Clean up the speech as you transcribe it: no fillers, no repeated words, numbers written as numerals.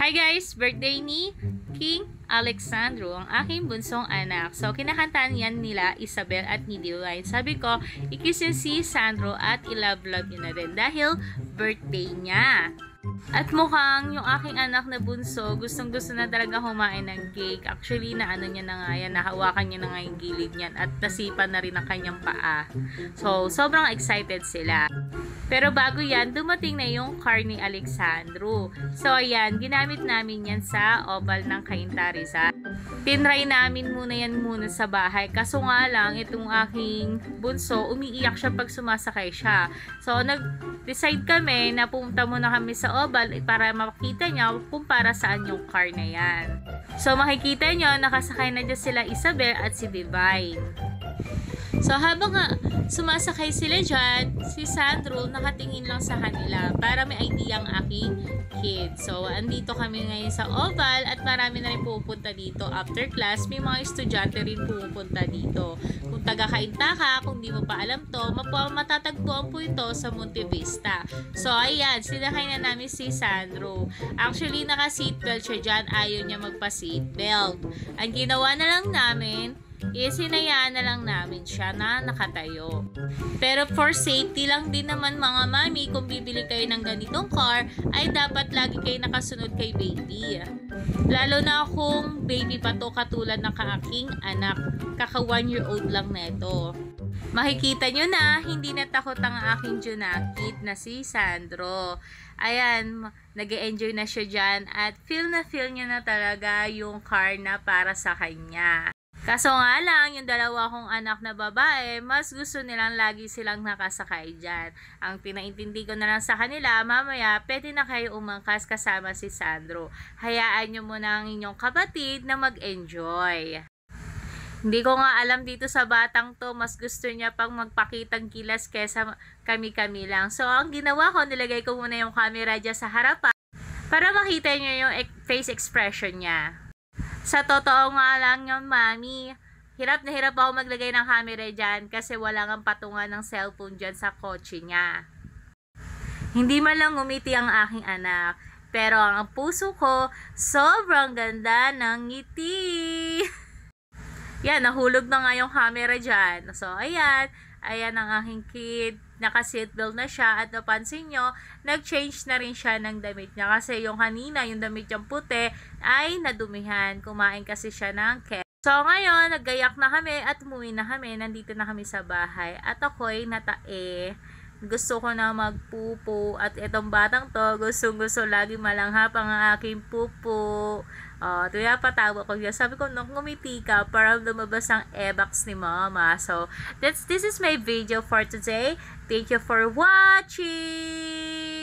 Hi guys! Birthday ni King Alexandro, ang aking bunsong anak. So, kinakantaan yan nila Isabel at ni Divine. Sabi ko, ikis yun si Sandro at i-love-love yun na rin dahil birthday niya. At mukhang yung aking anak na bunso, gustong-gusto na talaga kumain ng cake. Actually, naano niya na nga yan, nahawakan niya na nga yung gilid niyan at nasipan na rin ang kanyang paa. So, sobrang excited sila. Pero bago yan, dumating na yung car ni Alexandro. So, ayan, ginamit namin yan sa oval ng Cainta Rizal. Tinry namin muna yan sa bahay. Kaso nga lang, itong aking bunso, umiiyak siya pag sumasakay siya. So, nag-decide kami na pumunta muna kami sa oval para makita niya kung para saan yung car na yan. So, makikita nyo, nakasakay na dyan sila Isabel at si Divine. So, habang sumasakay sila dyan, si Sandro nakatingin lang sa kanila para may idea ang aking kid. So, andito kami ngayon sa oval at marami na rin pupunta dito after class. May mga estudyante rin pupunta dito. Kung taga-Cainta ka, kung di mo pa alam to, matatagpuan po ito sa Monte Vista. So, ayan, sinakay na namin si Sandro. Actually, naka-seatbelt siya dyan. Ayaw niya magpa-seatbelt. Ang ginawa na lang namin, sinayaan na lang namin siya na nakatayo. Pero for safety lang din naman mga mami, kung bibili kayo ng ganitong car, ay dapat lagi kayo nakasunod kay baby. Lalo na kung baby pa to katulad ng aking anak. Kaka 1-year-old lang neto. Makikita nyo na, hindi natakot ang aking junakit na si Sandro. Ayan, nag-e-enjoy na siya dyan at feel niya na talaga yung car na para sa kanya. Kaso nga lang, yung dalawa kong anak na babae, mas gusto nilang lagi silang nakasakay dyan. Ang pinaintindi ko na lang sa kanila, mamaya, pwede na kayo umangkas kasama si Sandro. Hayaan nyo muna ang inyong kapatid na mag-enjoy. Hindi ko nga alam dito sa batang to, mas gusto niya pang magpakitang kilas kesa kami-kami lang. So, ang ginawa ko, nilagay ko muna yung camera dyan sa harapan para makita nyo yung face expression niya. Sa totoo nga lang yun, mami, hirap na hirap ako maglagay ng camera dyan kasi wala kang patungan ng cellphone dyan sa kotse niya. Hindi man lang ngumiti ang aking anak, pero ang puso ko, sobrang ganda ng ngiti. Yan, nahulog na nga yung camera dyan. So, ayan ang aking kid. Naka-seatbelt na siya at napansin nyo, nag-change na rin siya ng damit niya kasi yung kanina, yung damit niyang puti ay nadumihan. Kumain kasi siya ng ket. So ngayon, naggayak na kami at umuwi na kami. Nandito na kami sa bahay at ako'y natae. Gusto ko na magpupo at itong batang to, gusto lagi malanghap ang aking pupo. Tuya patawa ko niya. Sabi ko, ngumiti ka para lumabas ang ebax ni mama. So, this is my video for today. Thank you for watching!